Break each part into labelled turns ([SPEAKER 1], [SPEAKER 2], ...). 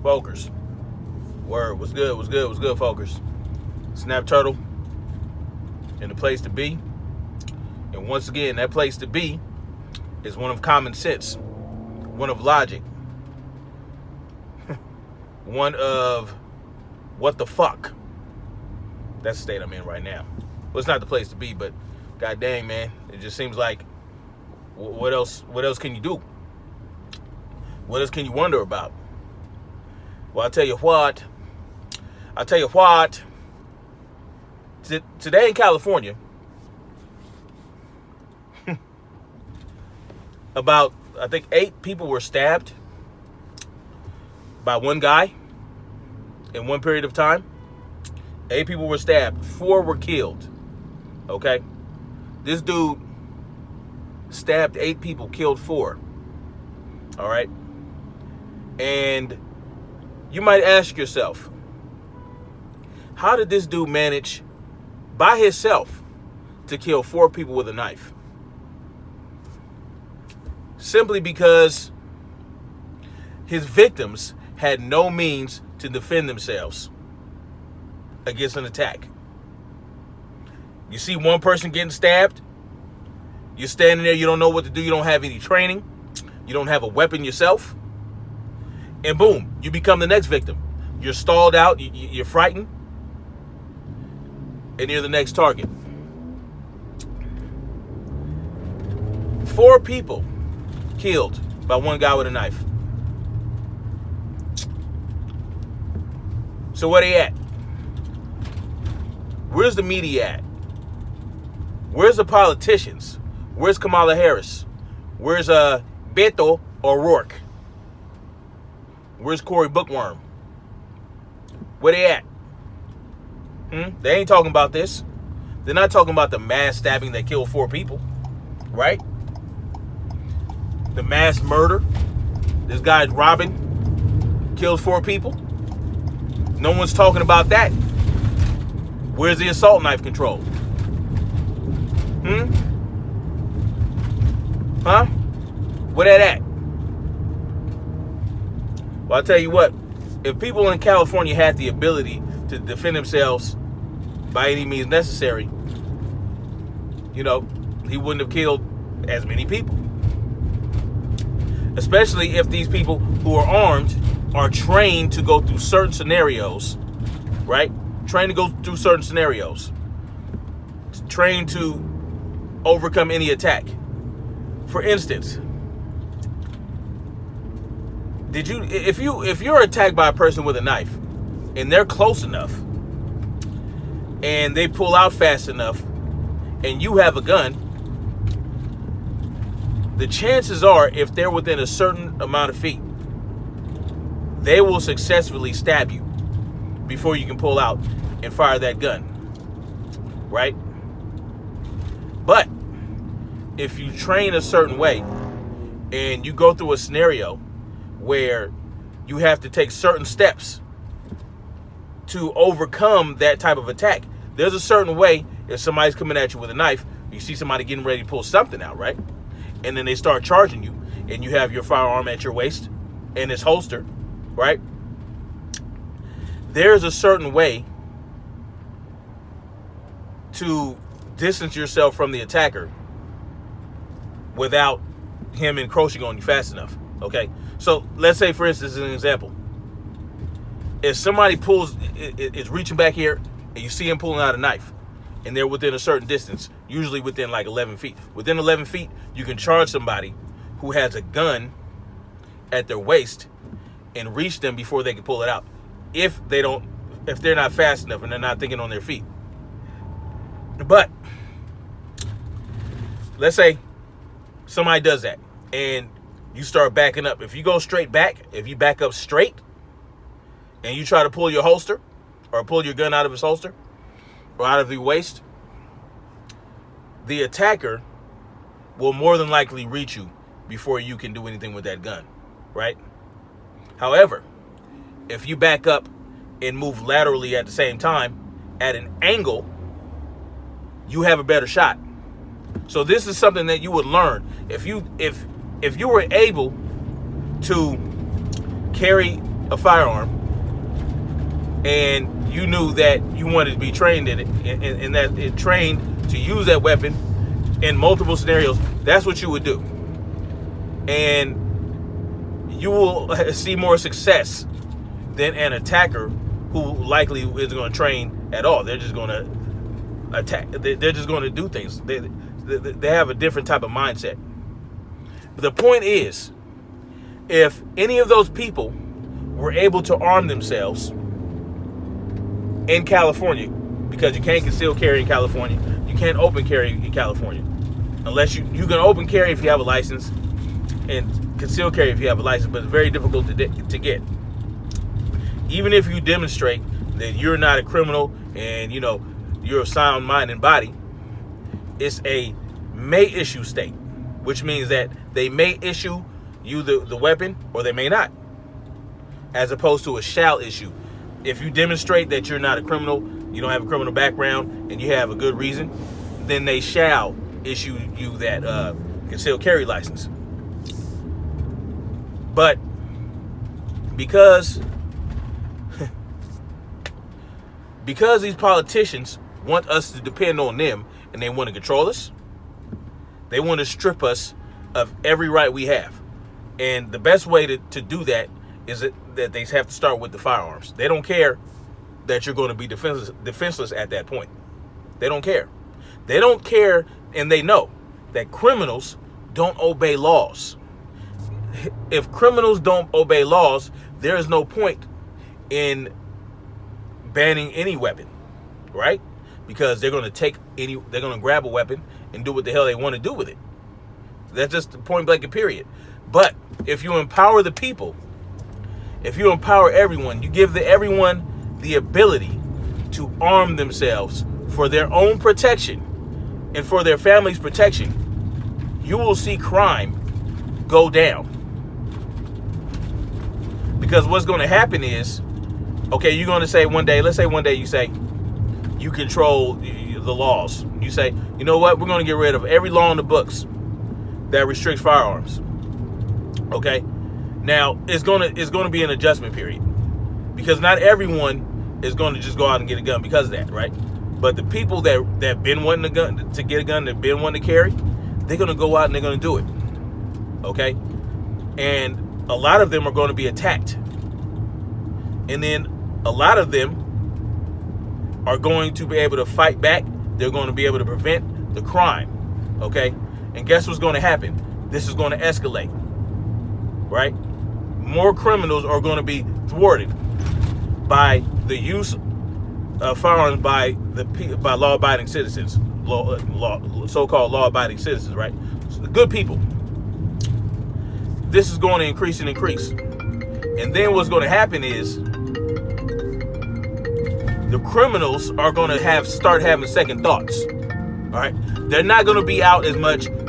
[SPEAKER 1] Folkers. Word. What's good? What's good? What's good, Folkers? Snap Turtle. And the place to be. And once again, that place to be is one of common sense, one of logic, one of what the fuck. That's the state I'm in right now. Well, it's not the place to be, but god dang, man, it just seems like what else can you do? What else can you wonder about? Well, I'll tell you what. Today in California, about, I think, 8 people were stabbed by one guy in one period of time. 8 people were stabbed. 4 were killed. Okay? This dude stabbed 8 people, killed 4. All right? And you might ask yourself, how did this dude manage by himself to kill 4 people with a knife? Simply because his victims had no means to defend themselves against an attack. You see one person getting stabbed, you're standing there, you don't know what to do, you don't have any training, you don't have a weapon yourself, and boom, you become the next victim. You're stalled out, you're frightened, and you're the next target. 4 people killed by one guy with a knife. So where they at? Where's the media at? Where's the politicians? Where's Kamala Harris? Where's Beto O'Rourke? Where's Cory Bookworm? Where they at? They ain't talking about this. They're not talking about the mass stabbing that killed 4 people, right? The mass murder. This guy's robbing, killed 4 people. No one's talking about that. Where's the assault knife control? Huh? Where that at? Well, I'll tell you what. If people in California had the ability to defend themselves by any means necessary, he wouldn't have killed as many people. Especially if these people who are armed are trained to go through certain scenarios, right? Trained to go through certain scenarios. Trained to overcome any attack. For instance, if you're attacked by a person with a knife and they're close enough and they pull out fast enough and you have a gun, the chances are, if they're within a certain amount of feet, they will successfully stab you before you can pull out and fire that gun, right? But if you train a certain way and you go through a scenario where you have to take certain steps to overcome that type of attack, there's a certain way. If somebody's coming at you with a knife, you see somebody getting ready to pull something out, right? And then they start charging you, and you have your firearm at your waist and it's holstered, right? There's a certain way to distance yourself from the attacker without him encroaching on you fast enough, okay? So let's say, for instance, as an example, if somebody is reaching back here and you see him pulling out a knife and they're within a certain distance, usually within like 11 feet. Within 11 feet, you can charge somebody who has a gun at their waist and reach them before they can pull it out. If they're not fast enough and they're not thinking on their feet. But let's say somebody does that and you start backing up. If you go straight back, if you back up straight and you try to pull your holster or pull your gun out of its holster or out of the waist, the attacker will more than likely reach you before you can do anything with that gun, right? However, if you back up and move laterally at the same time at an angle, you have a better shot. So this is something that you would learn if you were able to carry a firearm and you knew that you wanted to be trained in it, and that it trained to use that weapon in multiple scenarios, that's what you would do. And you will see more success than an attacker who likely isn't going to train at all. They're just going to attack. They're just going to do things. They have a different type of mindset. But the point is, if any of those people were able to arm themselves in California, because you can't conceal carry in California, you can't open carry in California, unless you can open carry if you have a license, and conceal carry if you have a license, but it's very difficult to get. Even if you demonstrate that you're not a criminal and you're a sound mind and body, it's a may issue state, which means that they may issue you the weapon or they may not, as opposed to a shall issue. If you demonstrate that you're not a criminal, you don't have a criminal background, and you have a good reason, then they shall issue you that concealed carry license. But because these politicians want us to depend on them and they want to control us, they want to strip us of every right we have. And the best way to do that is that they have to start with the firearms. They don't care that you're going to be defenseless at that point. They don't care. They don't care, and they know that criminals don't obey laws. If criminals don't obey laws, there is no point in banning any weapon, right? Because they're going to grab a weapon and do what the hell they want to do with it. That's just the point blank and period. But if you empower the people, if you empower everyone, you give everyone the ability to arm themselves for their own protection and for their family's protection, you will see crime go down. Because what's going to happen is, okay, you're going to say let's say one day you say you control the laws. You say, you know what, we're going to get rid of every law in the books that restricts firearms. Okay? Now, it's going to be an adjustment period, because not everyone is going to just go out and get a gun because of that, right? But the people that been wanting to get a gun, that been wanting to carry, they're going to go out and they're going to do it. Okay? And a lot of them are going to be attacked. And then a lot of them are going to be able to fight back. They're going to be able to prevent the crime. Okay? And guess what's going to happen? This is going to escalate. Right? More criminals are going to be thwarted by the use of firearms by law-abiding citizens, so-called law-abiding citizens, right? So the good people. This is going to increase and increase. And then what's going to happen is the criminals are going to start having second thoughts. All right? They're not going to be out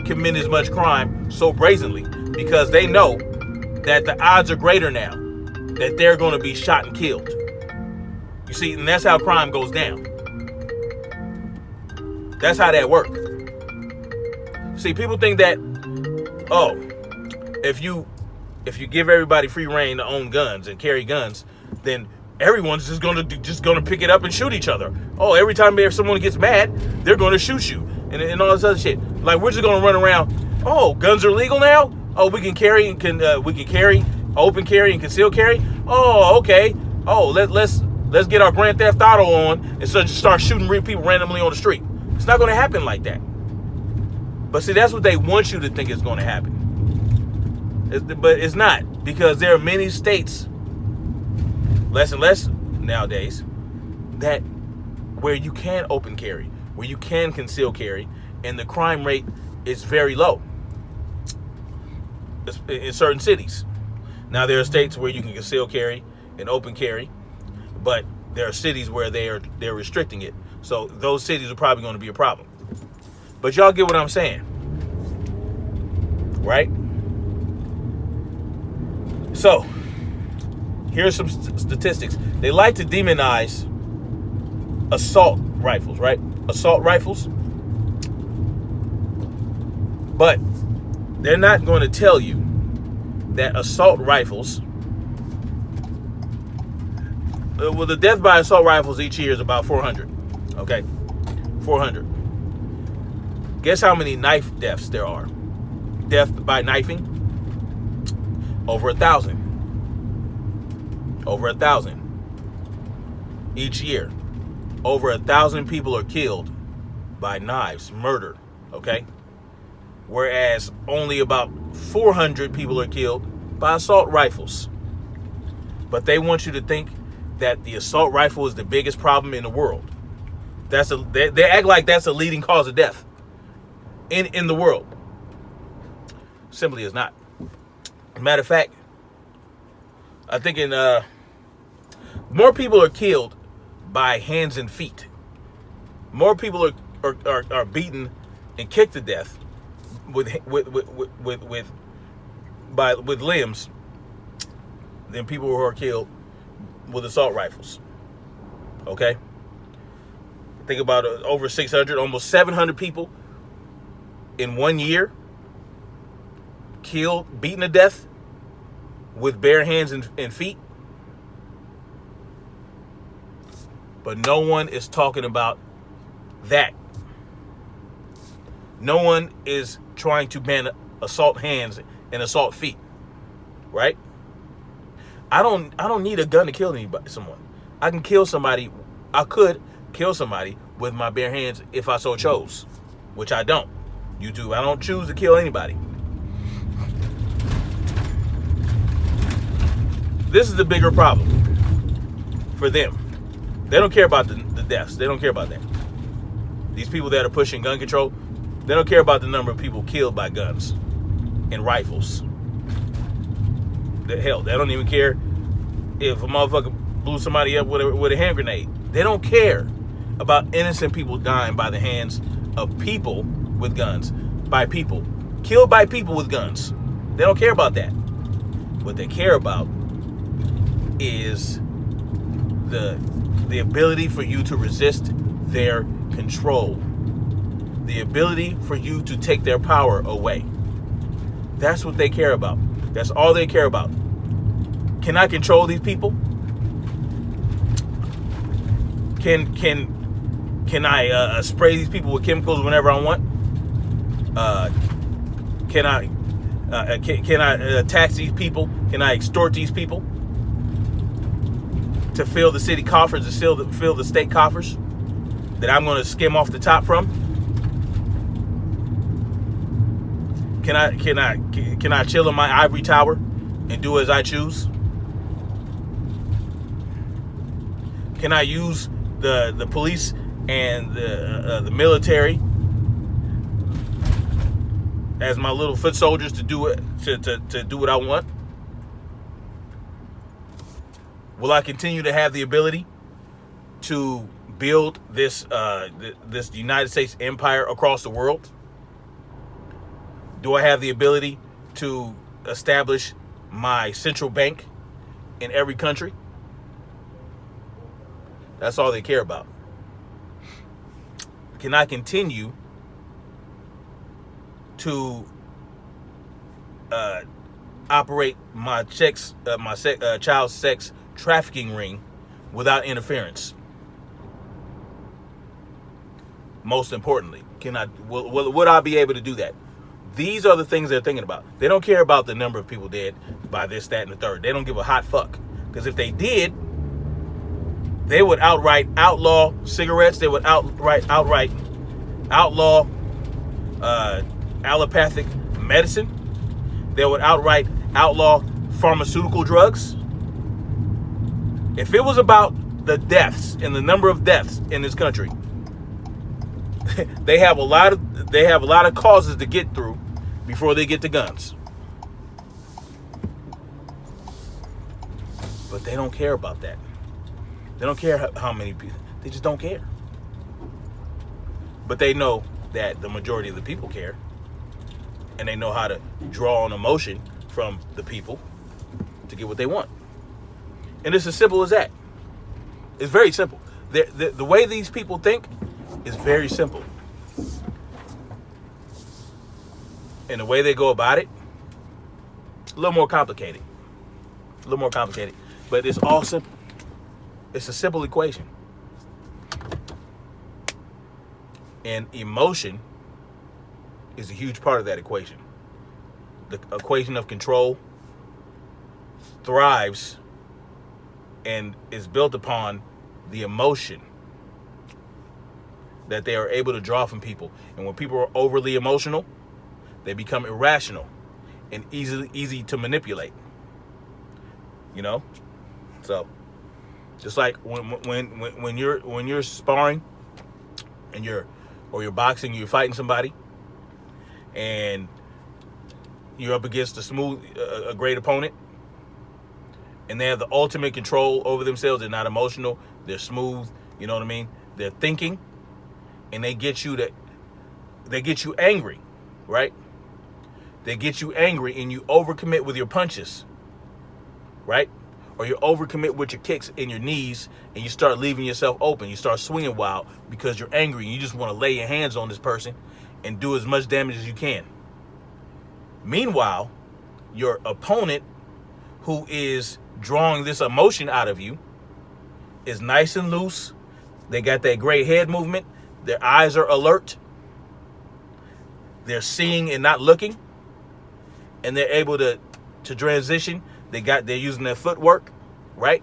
[SPEAKER 1] committing as much crime so brazenly, because they know that the odds are greater now that they're going to be shot and killed. You see, and that's how crime goes down. That's how that works. See, people think that, if you give everybody free reign to own guns and carry guns, then everyone's just gonna pick it up and shoot each other. Oh, every time someone gets mad, they're gonna shoot you and all this other shit. Like, we're just gonna run around. Oh, guns are legal now. Oh, we can carry open carry and conceal carry. Oh, okay. Oh, let's get our Grand Theft Auto on and just start shooting people randomly on the street. It's not going to happen like that. But see, that's what they want you to think is going to happen. But it's not, because there are many states, less and less nowadays, that where you can open carry, where you can conceal carry, and the crime rate is very low in certain cities. Now, there are states where you can conceal carry and open carry, but there are cities where they're restricting it. So those cities are probably going to be a problem. But y'all get what I'm saying, right? So here's some statistics. They like to demonize assault rifles, right? Assault rifles. But they're not going to tell you that assault rifles well, the death by assault rifles each year is about 400. Okay, 400. Guess how many knife deaths there are? Death by knifing? Over 1,000. Over 1,000. Each year. Over 1,000 people are killed by knives, murder. Okay? Whereas only about 400 people are killed by assault rifles. But they want you to think that the assault rifle is the biggest problem in the world. They act like that's a leading cause of death in the world. Simply is not. Matter of fact, I think more people are killed by hands and feet. More people are beaten and kicked to death with limbs than people who are killed with assault rifles. Okay? Think about over 600, almost 700 people in 1 year killed, beaten to death with bare hands and feet. But no one is talking about that. No one is trying to ban assault hands and assault feet. Right? I don't need a gun to kill someone. I can kill somebody. I could kill somebody with my bare hands if I so chose, which I don't. YouTube, I don't choose to kill anybody. This is the bigger problem for them. They don't care about the deaths. They don't care about that. These people that are pushing gun control, they don't care about the number of people killed by guns and rifles. Hell, they don't even care if a motherfucker blew somebody up with a hand grenade. They don't care about innocent people dying by the hands of people with guns. By people. Killed by people with guns. They don't care about that. What they care about is the ability for you to resist their control. The ability for you to take their power away. That's what they care about. That's all they care about. Can I control these people? Can I spray these people with chemicals whenever I want? Can I tax these people? Can I extort these people to fill the city coffers, to fill the state coffers that I'm going to skim off the top from? Can I chill in my ivory tower and do as I choose? Can I use the police and the military as my little foot soldiers to do it to do what I want? Will I continue to have the ability to build this United States empire across the world? Do I have the ability to establish my central bank in every country? That's all they care about. Can I continue to operate my child sex trafficking ring without interference? Most importantly, would I be able to do that? These are the things they're thinking about. They don't care about the number of people dead by this, that, and the third. They don't give a hot fuck. Because if they did, they would outright outlaw cigarettes. They would outright outlaw allopathic medicine. They would outright outlaw pharmaceutical drugs. If it was about the deaths and the number of deaths in this country, they have a lot of causes to get through before they get to guns. But they don't care about that. They don't care how many people. They just don't care. But they know that the majority of the people care. And they know how to draw on emotion from the people to get what they want. And it's as simple as that. It's very simple. The way these people think is very simple. And the way they go about it, a little more complicated. But it's all simple. It's a simple equation. And emotion is a huge part of that equation. The equation of control thrives and is built upon the emotion that they are able to draw from people. And when people are overly emotional, they become irrational and easy to manipulate. You know? So just like when you're sparring and you're boxing, you're fighting somebody, and you're up against a great opponent, and they have the ultimate control over themselves. They're not emotional. They're smooth. You know what I mean? They're thinking, and they get you angry, right? They get you angry, and you overcommit with your punches, right? Or you overcommit with your kicks and your knees, and you start leaving yourself open. You start swinging wild because you're angry, and you just want to lay your hands on this person and do as much damage as you can. Meanwhile, your opponent, who is drawing this emotion out of you, is nice and loose. They got that great head movement. Their eyes are alert. They're seeing and not looking. And they're able to transition. They're using their footwork, right?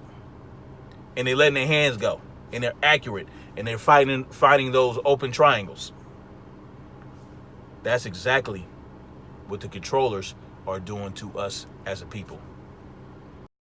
[SPEAKER 1] And they're letting their hands go. And they're accurate. And they're fighting those open triangles. That's exactly what the controllers are doing to us as a people.